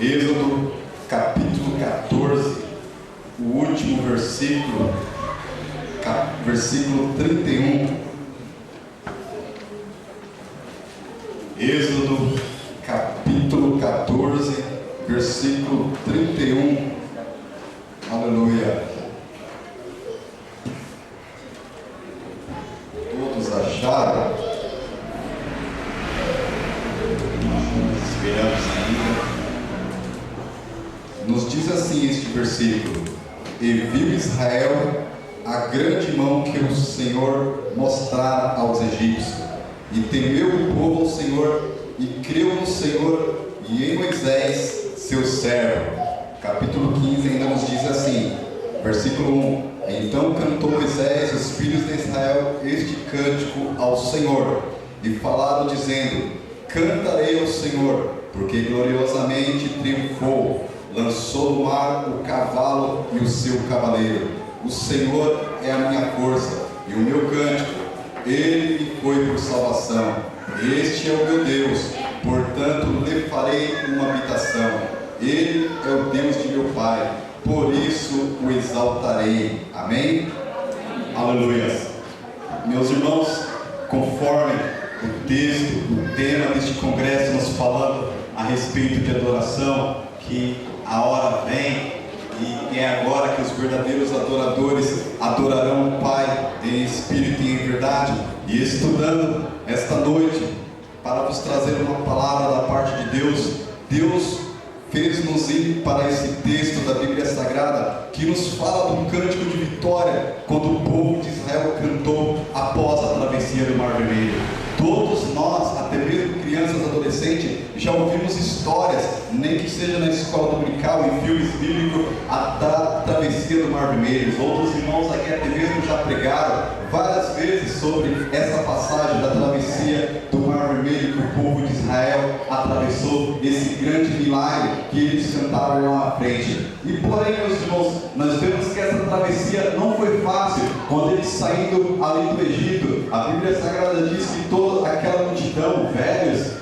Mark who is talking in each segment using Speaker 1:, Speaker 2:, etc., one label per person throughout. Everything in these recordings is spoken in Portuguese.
Speaker 1: Êxodo capítulo 14, o último versículo, versículo 31. Êxodo capítulo 14, versículo 31. Aleluia. Todos acharam? Esperamos ainda. Nos diz assim este versículo: e viu Israel a grande mão que o Senhor mostrara aos egípcios, e temeu o povo ao Senhor, e creu no Senhor e em Moisés, seu servo. Capítulo 15 ainda nos diz assim, versículo 1: então cantou Moisés e os filhos de Israel este cântico ao Senhor, e falaram dizendo: cantarei ao Senhor, porque gloriosamente triunfou, lançou no mar o cavalo e o seu cavaleiro. O Senhor é a minha força e o meu cântico, ele me foi por salvação. Este é o meu Deus, portanto lhe farei uma habitação. Ele é o Deus de meu Pai, por isso o exaltarei. Amém? Aleluia. Meus irmãos, conforme o texto, o tema deste congresso nos falando a respeito de adoração, que a hora vem e é agora que os verdadeiros adoradores adorarão o Pai em espírito e em verdade. E estudando esta noite para vos trazer uma palavra da parte de Deus, Deus fez-nos ir para esse texto da Bíblia Sagrada que nos fala de um cântico de vitória quando o povo de Israel cantou após a travessia do Mar Vermelho. Todos nós, até mesmo crianças, adolescentes, já ouvimos histórias, nem que seja na escola dominical, em filmes bíblicos, da travessia do Mar Vermelho. Outros irmãos aqui até mesmo já pregaram várias vezes sobre essa passagem da travessia do Mar Vermelho, que o povo de Israel atravessou, esse grande milagre que eles cantaram lá na frente. E porém, meus irmãos, nós vemos que essa travessia não foi fácil. Quando eles saindo ali do Egito, a Bíblia Sagrada diz que toda aquela multidão, velhos,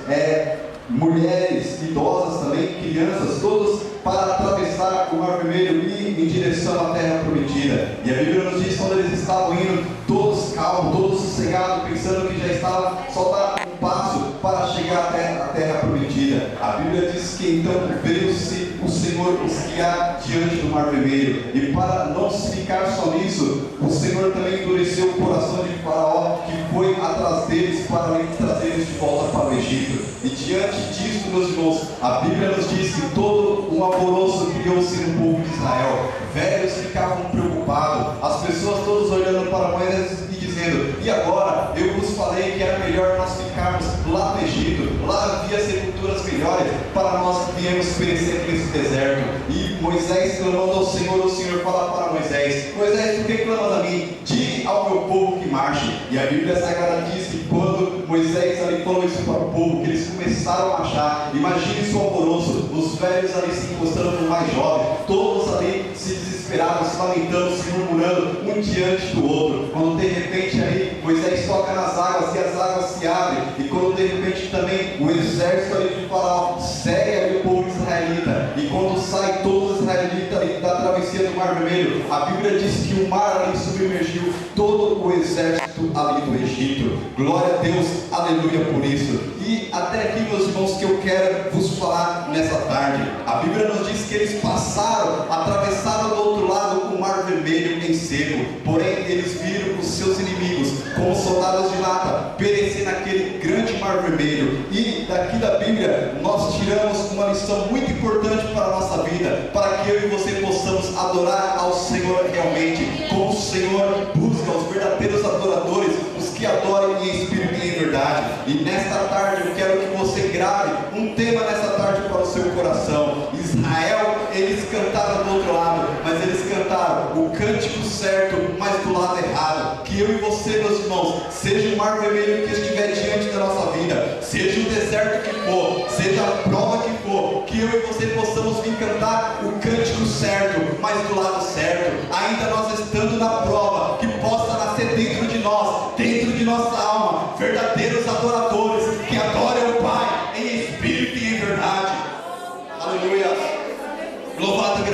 Speaker 1: mulheres, idosas também, crianças, todos para atravessar o Mar Vermelho e ir em direção à terra prometida. E a Bíblia nos diz que quando eles estavam indo, todos calmos, todos sossegados, pensando que já estava só dar um passo para chegar até a terra prometida. A Bíblia diz que então veio-se o Senhor os guiar diante do Mar Vermelho. E para não se ficar só nisso, o Senhor também endureceu o coração de Faraó, que foi atrás deles para trazer eles de volta para o Egito. E diante disso, meus irmãos, a Bíblia nos diz que todo um alvoroço criou-se no povo de Israel. Velhos ficavam preocupados, as pessoas todas olhando para Moisés e dizendo: e agora? Eu vos falei que era melhor nós ficarmos lá no Egito, lá havia sepulturas melhores para nós que viemos perecer aqui nesse deserto. E Moisés clamando ao Senhor, o Senhor fala para Moisés: Moisés, por que clamas a mim? Diga ao meu povo que marche. E a Bíblia Sagrada diz que quando Moisés ali falou isso para o povo, que eles começaram a marchar, imagine isso alvoroço, os velhos ali se encostando no mais jovem, todos ali se desesperados, se lamentando, se murmurando, um diante do outro. Quando de repente aí Moisés toca nas águas e as águas se abrem, e quando de repente também o exército ali de Faraó segue ali o povo israelita, e quando sai todos os israelitas ali da travessia do Mar Vermelho, a Bíblia diz que o mar ali submergiu todo o exército ali do Egito. Glória a Deus, aleluia por isso. E até aqui, meus irmãos, que eu quero vos falar nessa tarde. A Bíblia nos diz que eles atravessaram do outro lado o Mar Vermelho em seco. Porém, eles viram os seus inimigos, como soldados de lata, perecer naquele grande Mar Vermelho. E daqui da Bíblia, nós tiramos uma lição muito importante para a nossa vida, para que eu e você possamos adorar ao Senhor realmente, como o Senhor busca os verdadeiros adoradores, os que adorem em espírito e em verdade. E nesta tarde eu quero que você grave um tema nessa tarde para o seu coração. Israel, eles cantaram do outro lado, mas eles cantaram o cântico certo, mas do lado errado. Que eu e você, meus irmãos, seja o Mar Vermelho que estiver diante da nossa vida, seja o deserto que for, seja a prova que for, que eu e você possamos vir cantar o cântico certo, mas do lado certo, ainda nós estando na prova, que possa nascer dentro de nós, dentro de nossa alma, verdadeiros adoradores, que adorem o Pai em espírito e em verdade. Aleluia.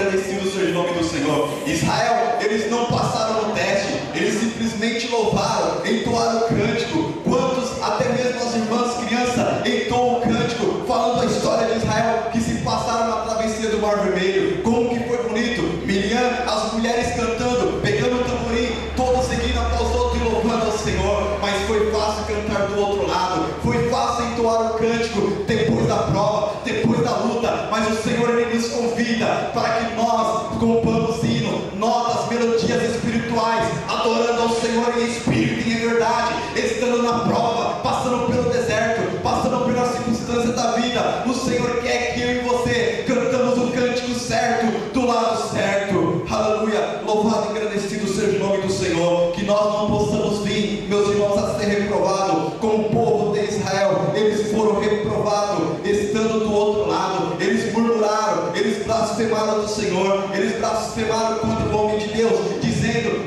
Speaker 1: agradecido seja o nome do Senhor. Israel, eles não passaram no teste, eles simplesmente louvaram, entoaram o cântico. Quantos, até mesmo as irmãs crianças, entoam o cântico, falando a história de Israel, que se passaram na travessia do Mar Vermelho. Como que foi bonito, Miriam, as mulheres cantando, pegando o tamborim, todos seguindo após os outros e louvando ao Senhor. Mas foi fácil cantar do outro lado, foi fácil entoar o cântico depois da prova, depois da luta. Mas o Senhor, Ele nos convida para que nós compamos hino, notas, melodias espirituais, adorando ao Senhor em espírito e em verdade, estando na prova, passando pelo deserto, passando pelas circunstâncias da vida. O Senhor quer que eu e você cantamos o cântico certo, do lado certo. Aleluia, louvado e agradecido seja o nome do Senhor. Que nós não possamos vir, meus irmãos, a ser reprovados como o povo de Israel. Eles foram reprovados estando do outro lado. Eles murmuraram, eles blasfemaram do Senhor, eles blasfemaram contra o homem de Deus, dizendo: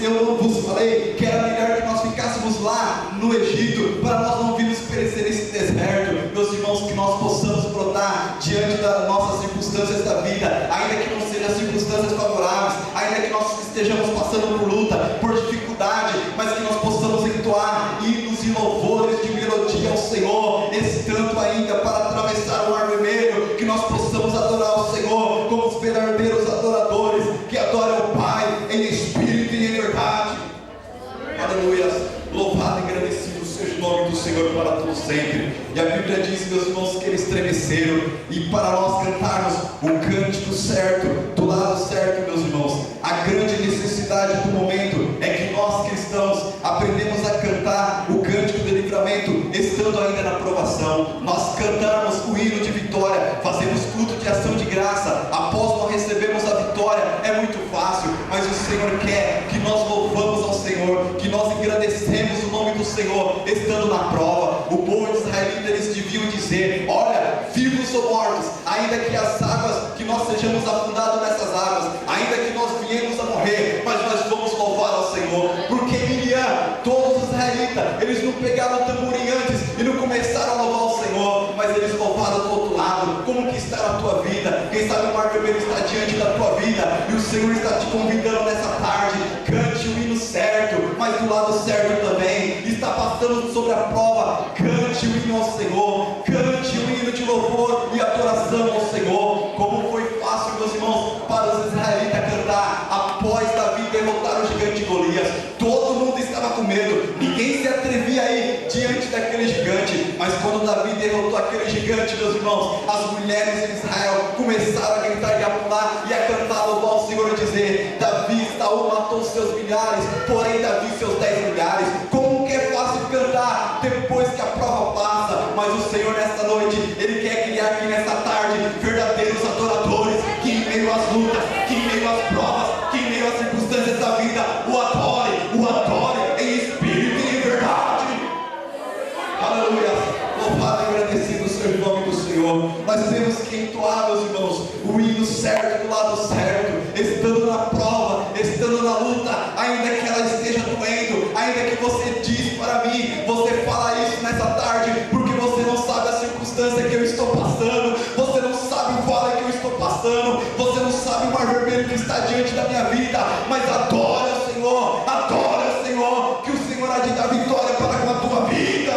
Speaker 1: eu não vos falei que era melhor que nós ficássemos lá no Egito, para nós não virmos perecer nesse deserto. Meus irmãos, que nós possamos brotar diante das nossas circunstâncias da vida, ainda que não sejam circunstâncias favoráveis, ainda que nós estejamos passando por luta, por dificuldade, mas que nós possamos entoar hinos e louvores de melodia ao Senhor, estando ainda para atravessar o Mar Vermelho. Que nós possamos adorar o Senhor como os verdadeiros adoradores, que adoram o Pai em espírito e em verdade. Aleluia, louvado e agradecido seja o nome do Senhor para todos sempre. E a Bíblia diz, meus irmãos, que eles estremeceram. E para nós cantarmos o cântico certo, do lado certo, meus irmãos, a grande necessidade do momento é que nós cristãos aprendemos a cantar o cântico de livramento, estando ainda na provação. Nós cantamos o hino de vitória, fazemos culto de ação de graça após nós recebemos a vitória. É muito fácil, mas o Senhor quer que nós louvamos ao Senhor, que nós engrandecemos o nome do Senhor, estando na prova. O povo de israelita, eles deviam dizer: olha, vivos ou mortos, ainda que as águas, que nós sejamos afundados nessas águas, ainda que nós viemos a morrer, mas nós vamos louvar ao Senhor. Porque Miriam, todos os israelitas, eles não pegaram o tamborim antes e não começaram a louvar o Senhor, mas eles louvaram do outro lado. Como que está na tua vida? Quem sabe o Mar Vermelho está diante da tua vida e o Senhor está te convidando nessa tarde. Cante o hino certo, mas do lado certo também. Está passando sobre a prova, cante o hino ao Senhor, cante o hino de louvor e adoração ao Senhor. Como foi fácil, meus irmãos, para os israelitas cantar após Davi derrotar o gigante Golias. Todo mundo estava com medo, ninguém se atrevia a ir diante daquele gigante. Mas quando Davi derrotou aquele gigante, meus irmãos, as mulheres de Israel começaram a gritar e a pular e a cantar, louvar ao Senhor e dizer: Davi, Saul matou os seus milhares, porém Davi seus 10 milhares. Como que é fácil cantar depois que a prova passa. Mas o Senhor nesta noite, Ele quer criar aqui nesta tarde verdadeiros adoradores, que em meio às lutas, que em meio às provas, que em meio às circunstâncias da vida, o adore em espírito e em verdade. Aleluia, louvado e agradecido seja o nome do Senhor. Nós temos que entoar, meus irmãos, o hino certo, do lado certo, estando na prova, estando na luta, ainda que ela esteja doendo, ainda que você diz para mim, você fala isso nessa tarde, porque você não sabe a circunstância que eu estou passando, você não sabe o vale que eu estou passando, você não sabe o Mar Vermelho que está diante da minha vida, mas adore ao Senhor, que o Senhor há de dar vitória para com a tua vida.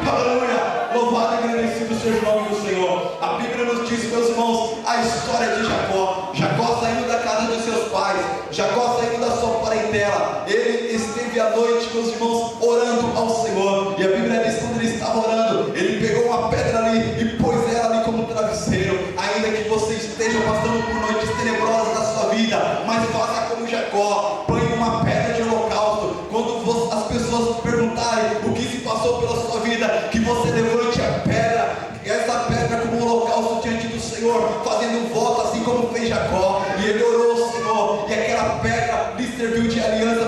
Speaker 1: Aleluia, louvado e agradecido seja o nome do Senhor. A Bíblia nos diz, meus irmãos, a história de Jacó saindo da casa de seus pais, Jacó saindo da sua parentela. Ele esteve à noite, meus irmãos, orando ao Senhor. E a Bíblia diz, quando ele estava orando, ele pegou uma pedra ali e pôs ela ali como travesseiro. Ainda que você esteja passando por noites tenebrosas da sua vida, mas faça como Jacó, põe uma pedra de holocausto. Quando as pessoas perguntarem o que se passou pela sua vida, que você levante a pedra, essa pedra como um holocausto diante do Senhor, fazendo um voto assim como fez Jacó. E ele orou ao Senhor, e aquela pedra lhe serviu de aliança